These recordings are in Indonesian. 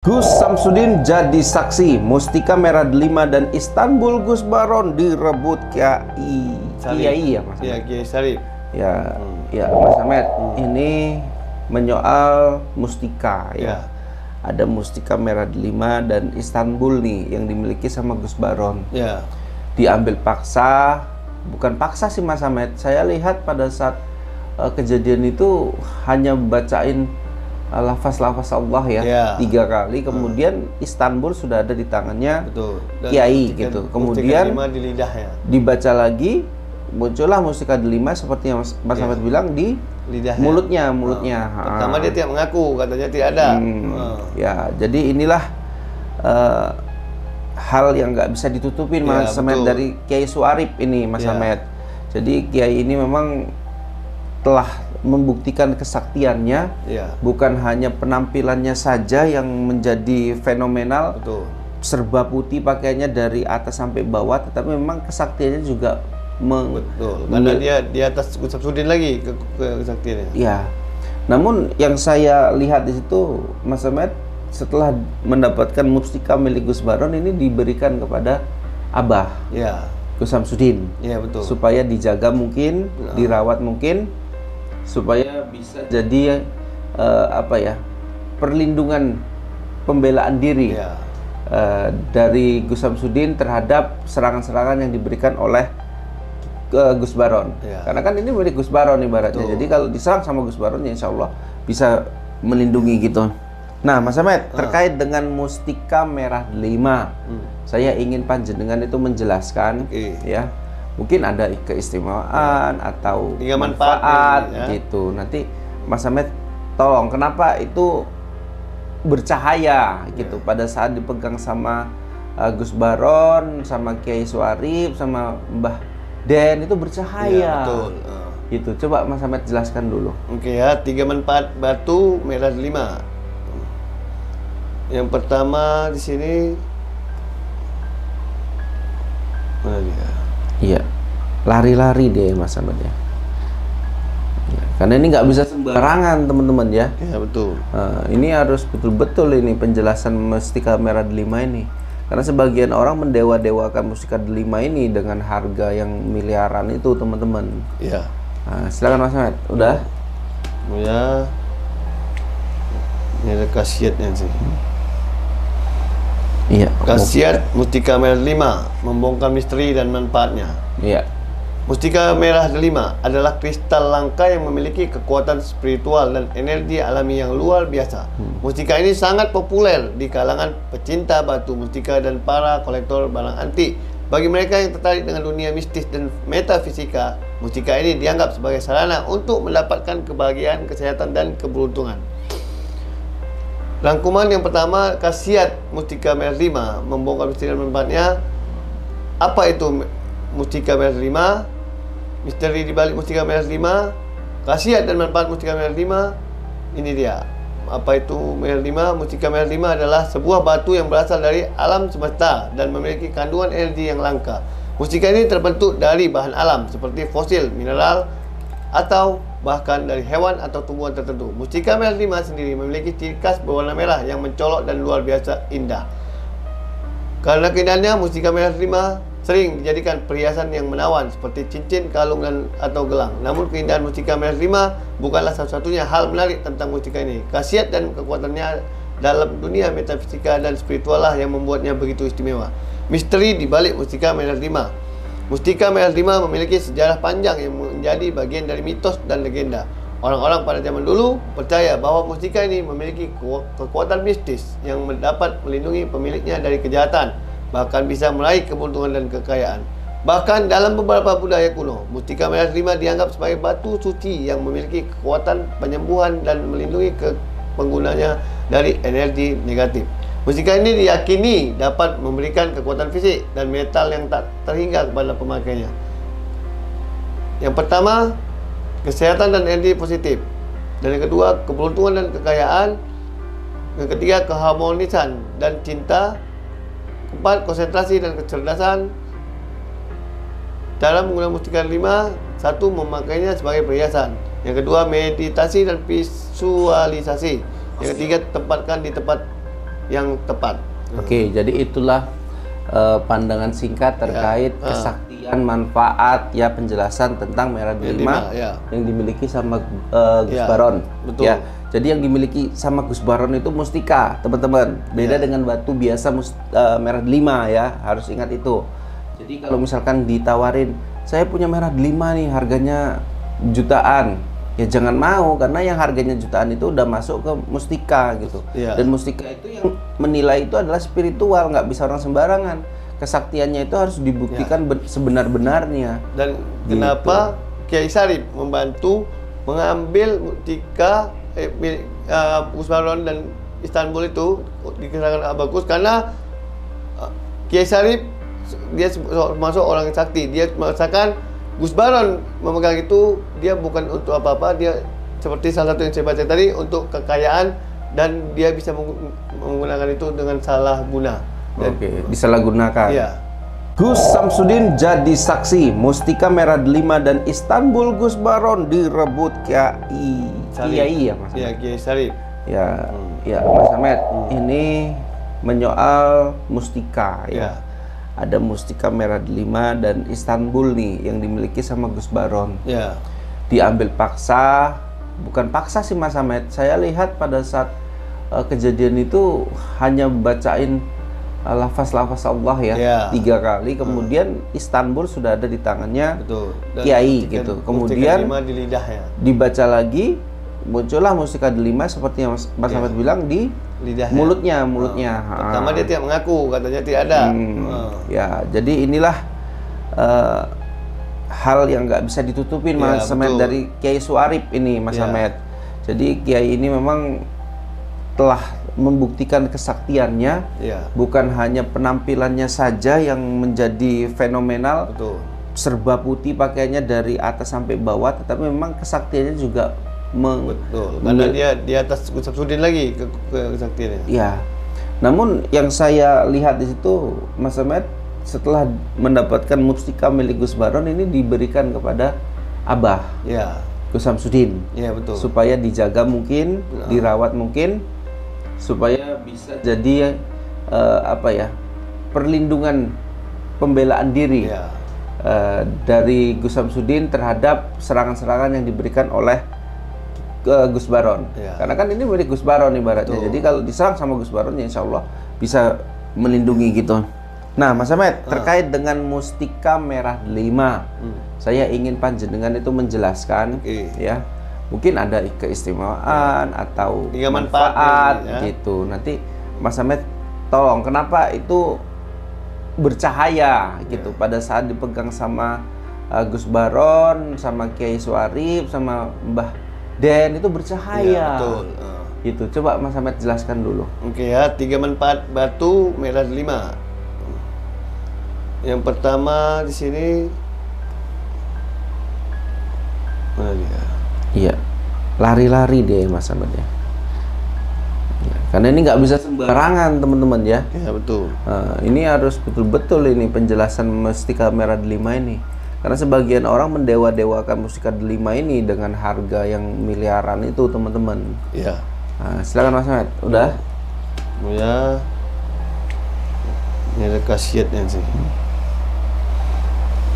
Gus Samsudin jadi saksi, Mustika Merah Delima dan Istanbul Gus Baron direbut Kiai ya Mas. Ya, Kiai Sarip. Ya, ya Mas Ahmed. Ini menyoal mustika ya. Ada Mustika Merah Delima dan Istanbul nih yang dimiliki sama Gus Baron. Ya. Diambil paksa, bukan paksa sih Mas Ahmed. Saya lihat pada saat kejadian itu hanya bacain lafaz-lafaz Allah ya, 3 kali, kemudian Istanbul sudah ada di tangannya. Betul. Dan Kiai gitu. Kemudian di lidahnya. Dibaca lagi, muncullah Mustika Delima seperti yang Mas Ahmed bilang di lidahnya, mulutnya. Pertama dia tidak mengaku, katanya tidak ada. Ya, jadi inilah hal yang nggak bisa ditutupin Mas Ahmed dari Kiai Suarip ini Mas Ahmed. Jadi Kiai ini memang telah membuktikan kesaktiannya, bukan hanya penampilannya saja yang menjadi fenomenal. Betul. Serba putih pakaiannya dari atas sampai bawah, tetapi memang kesaktiannya juga betul. Karena dia di atas Gus Samsudin lagi kesaktiannya. Ya. Namun yang saya lihat di situ Mas Ahmed, setelah mendapatkan mustika milik Gus Baron ini diberikan kepada Abah. Ya. Gus Samsudin. Iya, betul. Supaya dijaga mungkin, dirawat mungkin, supaya bisa jadi perlindungan pembelaan diri dari Gus Samsudin terhadap serangan-serangan yang diberikan oleh Gus Baron. Karena kan ini milik Gus Baron ibaratnya. Jadi kalau diserang sama Gus Baron ya insya Allah bisa melindungi gitu. Nah Mas Ahmed, terkait dengan Mustika Merah Delima, saya ingin panjenengan itu menjelaskan ya. Mungkin ada keistimewaan atau manfaat gitu. Nanti Mas Ahmed tolong, kenapa itu bercahaya gitu pada saat dipegang sama Gus Baron, sama Kiai Suarip, sama Mbah Den itu bercahaya. Betul. Gitu. Coba Mas Ahmed jelaskan dulu. Oke ya, 3 manfaat batu merah delima. Yang pertama di sini mana dia? Iya, lari-lari deh Mas Ahmed ya. Karena ini nggak bisa sembarangan teman-teman ya. Ya betul. Nah, ini harus betul-betul ini penjelasan Mustika Merah Delima ini. Karena sebagian orang mendewa-dewakan Mustika Delima ini dengan harga yang miliaran itu teman-teman. Iya. Nah, silakan Mas Ahmed. Udah? Ya. Ini ada khasiatnya sih. Iya. Khasiat Mustika Merah Delima, membongkar misteri dan manfaatnya. Iya. Mustika Merah Delima adalah kristal langka yang memiliki kekuatan spiritual dan energi alami yang luar biasa. Mustika ini sangat populer di kalangan pecinta batu mustika dan para kolektor barang antik. Bagi mereka yang tertarik dengan dunia mistis dan metafisika, mustika ini dianggap sebagai sarana untuk mendapatkan kebahagiaan, kesehatan, dan keberuntungan. Rangkuman yang pertama, khasiat Mustika Merah Delima, membongkar misteri dan manfaatnya. Apa itu Mustika Merah Delima? Misteri di balik Mustika Merah Delima, khasiat dan manfaat Mustika Merah Delima. Ini dia. Apa itu Merah Delima? Mustika Merah Delima adalah sebuah batu yang berasal dari alam semesta dan memiliki kandungan energi yang langka. Mustika ini terbentuk dari bahan alam seperti fosil, mineral, atau bahkan dari hewan atau tumbuhan tertentu. Mustika Merah Delima sendiri memiliki ciri khas berwarna merah yang mencolok dan luar biasa indah. Karena keindahannya, Mustika Merah Delima sering dijadikan perhiasan yang menawan seperti cincin, kalung, atau gelang. Namun keindahan Mustika Merah Delima bukanlah satu-satunya hal menarik tentang mustika ini. Khasiat dan kekuatannya dalam dunia metafisika dan spiritual lah yang membuatnya begitu istimewa. Misteri di balik Mustika Merah Delima. Mustika Merah Delima memiliki sejarah panjang yang menjadi bagian dari mitos dan legenda. Orang-orang pada zaman dulu percaya bahwa mustika ini memiliki kekuatan mistis yang dapat melindungi pemiliknya dari kejahatan, bahkan bisa meraih keberuntungan dan kekayaan. Bahkan dalam beberapa budaya kuno, Mustika Merah Delima dianggap sebagai batu suci yang memiliki kekuatan penyembuhan dan melindungi penggunanya dari energi negatif. Mustika ini diyakini dapat memberikan kekuatan fisik dan mental yang tak terhingga kepada pemakainya. Yang pertama, kesehatan dan energi positif. Dan yang kedua, keberuntungan dan kekayaan. Yang ketiga, keharmonisan dan cinta. Keempat, konsentrasi dan kecerdasan. Dalam menggunakan Mustika Delima, 1. Memakainya sebagai perhiasan. Yang kedua, meditasi dan visualisasi. Yang ketiga, tempatkan di tempat yang tepat. Oke, jadi itulah pandangan singkat terkait kesaktian, manfaat, ya, penjelasan tentang merah delima yang dimiliki sama Gus Baron. Betul. Ya, jadi yang dimiliki sama Gus Baron itu mustika, teman-teman. Beda dengan batu biasa merah delima, ya, harus ingat itu. Jadi kalau misalkan ditawarin, saya punya merah delima nih, harganya jutaan, ya jangan mau, karena yang harganya jutaan itu udah masuk ke mustika gitu. Dan mustika itu yang menilai itu adalah spiritual, nggak bisa orang sembarangan. Kesaktiannya itu harus dibuktikan sebenar-benarnya. Dan kenapa Kiai Sarip membantu mengambil mustika Gus Baron dan Istanbul itu dikatakan bagus, karena Kiai Sarip dia masuk orang yang sakti. Dia merasakan Gus Baron memegang itu, dia bukan untuk apa-apa, dia seperti salah satu yang saya baca tadi, untuk kekayaan, dan dia bisa menggunakan itu dengan salah guna. Oke, disalahgunakan. Iya. Gus Samsudin jadi saksi, mustika merah delima dan Istanbul Gus Baron direbut Kiai ya Mas. Iya, Kiai Sarip. Ya, ya Mas Ahmed, ini menyoal mustika ya. Ada mustika merah delima dan Istanbul nih yang dimiliki sama Gus Baron. Ya. Diambil paksa, bukan paksa sih Mas Ahmed. Saya lihat pada saat kejadian itu hanya bacain lafaz-lafaz Allah ya, 3 kali. Kemudian Istanbul sudah ada di tangannya Kiai gitu. Kemudian di lidahnya dibaca lagi, muncullah mustika delima seperti yang Mas Ahmed bilang di lidahnya, mulutnya. Pertama dia tidak mengaku, katanya tidak ada. Ya, jadi inilah hal yang nggak bisa ditutupin Mas Ahmed dari Kiai Suarip ini, Mas Ahmed. Jadi Kiai ini memang telah membuktikan kesaktiannya, bukan hanya penampilannya saja yang menjadi fenomenal. Serba putih pakaiannya dari atas sampai bawah, tetapi memang kesaktiannya juga karena dia di atas Gus Samsudin lagi kesaktiannya. Ya. Namun yang saya lihat di situ, Mas Ahmed, setelah mendapatkan mustika milik Gus Baron ini diberikan kepada Abah. Gus Samsudin. Betul. Supaya dijaga mungkin, dirawat mungkin, supaya bisa jadi perlindungan, pembelaan diri dari Gus Samsudin terhadap serangan-serangan yang diberikan oleh Gus Baron. Karena kan ini milik Gus Baron ibaratnya. Jadi kalau diserang sama Gus Baron, ya insya Allah bisa melindungi gitu. Nah, Mas Ahmed, terkait dengan mustika merah delima, saya ingin panjenengan itu menjelaskan, ya. Mungkin ada keistimewaan atau manfaat gitu. Nanti Mas Ahmed tolong, kenapa itu bercahaya gitu pada saat dipegang sama Gus Baron, sama Kiai Suarip, sama Mbah Den, itu bercahaya. Betul. Gitu. Coba Mas Ahmed jelaskan dulu. Oke ya, 3 manfaat batu merah delima. Yang pertama di sini, mana dia? Iya, lari-lari deh Mas Ahmed ya. Karena ini nggak bisa sembarangan teman-teman ya. Iya betul. Ini harus betul-betul ini penjelasan mustika merah delima ini. Karena sebagian orang mendewa-dewakan mustika delima ini dengan harga yang miliaran itu teman-teman. Iya. Silakan Mas Ahmed. Udah? Ya. Ini ada khasiatnya sih.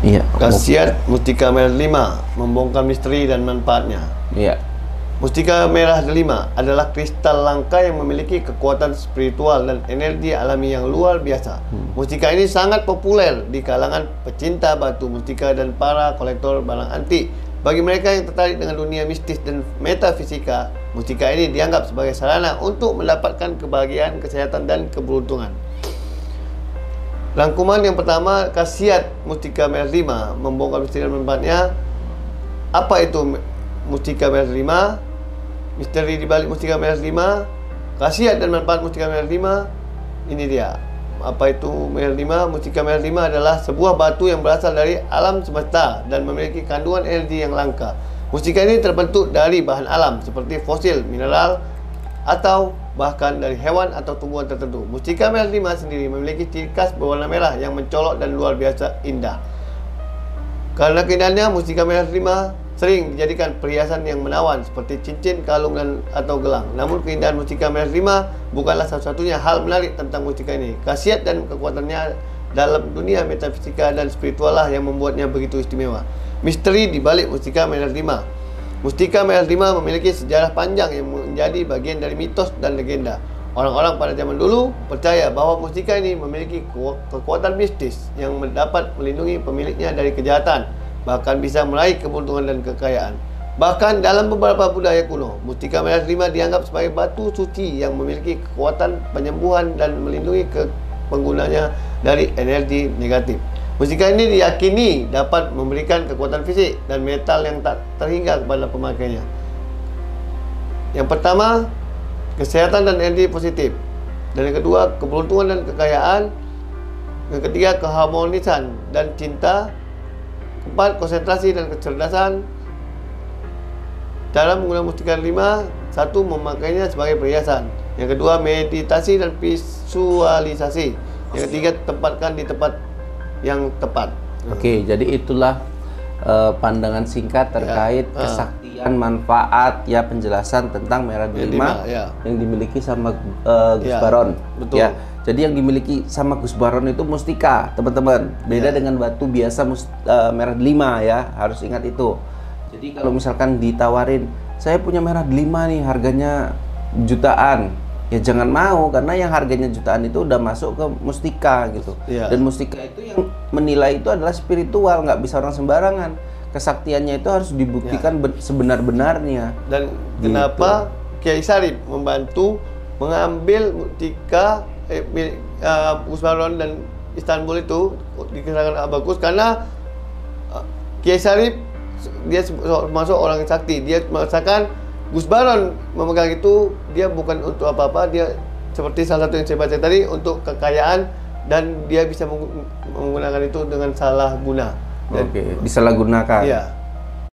Iya. Khasiat mustika merah delima, membongkar misteri dan manfaatnya. Iya. Mustika merah delima adalah kristal langka yang memiliki kekuatan spiritual dan energi alami yang luar biasa. Mustika ini sangat populer di kalangan pecinta batu mustika dan para kolektor barang antik. Bagi mereka yang tertarik dengan dunia mistis dan metafisika, mustika ini dianggap sebagai sarana untuk mendapatkan kebahagiaan, kesehatan, dan keberuntungan. Rangkuman yang pertama, khasiat mustika merah delima, membongkar misteri dan manfaatnya. Apa itu mustika merah delima? Misteri di balik mustika merah delima, khasiat dan manfaat mustika merah delima. Ini dia. Apa itu merah delima? Mustika merah delima adalah sebuah batu yang berasal dari alam semesta dan memiliki kandungan energi yang langka. Mustika ini terbentuk dari bahan alam seperti fosil, mineral, atau bahkan dari hewan atau tumbuhan tertentu. Mustika merah delima sendiri memiliki ciri khas berwarna merah yang mencolok dan luar biasa indah. Karena keindahannya, mustika merah delima sering dijadikan perhiasan yang menawan seperti cincin, kalung, atau gelang. Namun keindahan mustika merah delima bukanlah satu-satunya hal menarik tentang mustika ini. Khasiat dan kekuatannya dalam dunia metafisika dan spiritual lah yang membuatnya begitu istimewa. Misteri di balik mustika merah delima. Mustika merah delima memiliki sejarah panjang yang menjadi bagian dari mitos dan legenda. Orang-orang pada zaman dulu percaya bahwa mustika ini memiliki kekuatan mistis yang dapat melindungi pemiliknya dari kejahatan, bahkan bisa meraih keberuntungan dan kekayaan. Bahkan dalam beberapa budaya kuno, mustika merah delima dianggap sebagai batu suci yang memiliki kekuatan penyembuhan dan melindungi penggunanya dari energi negatif. Mustika ini diyakini dapat memberikan kekuatan fisik dan mental yang tak terhingga kepada pemakainya. Yang pertama, kesehatan dan energi positif. Dan yang kedua, keberuntungan dan kekayaan. Yang ketiga, keharmonisan dan cinta. Keempat, konsentrasi dan kecerdasan. Cara menggunakan mustika delima: satu, memakainya sebagai perhiasan. Yang kedua, meditasi dan visualisasi. Yang ketiga, tempatkan di tempat yang tepat. Oke, jadi itulah pandangan singkat terkait kesaktian, manfaat, ya, penjelasan tentang merah delima yang dimiliki sama Gus Baron. Betul. Ya, jadi yang dimiliki sama Gus Baron itu mustika, teman-teman. Beda dengan batu biasa merah delima, ya, harus ingat itu. Jadi kalau misalkan ditawarin, saya punya merah delima nih, harganya jutaan, ya jangan mau, karena yang harganya jutaan itu udah masuk ke mustika gitu. Dan mustika itu yang menilai itu adalah spiritual, nggak bisa orang sembarangan. Kesaktiannya itu harus dibuktikan sebenar-benarnya. Dan kenapa Kiai Sarip membantu mengambil mustika Gus Baron dan Istanbul itu dikatakan bagus karena Kiai Sarip dia masuk orang yang sakti. Dia merasakan Gus Baron memegang itu, dia bukan untuk apa-apa, dia seperti salah satu yang saya baca tadi, untuk kekayaan, dan dia bisa menggunakan itu dengan salah guna. Oke, disalahgunakan. Iya.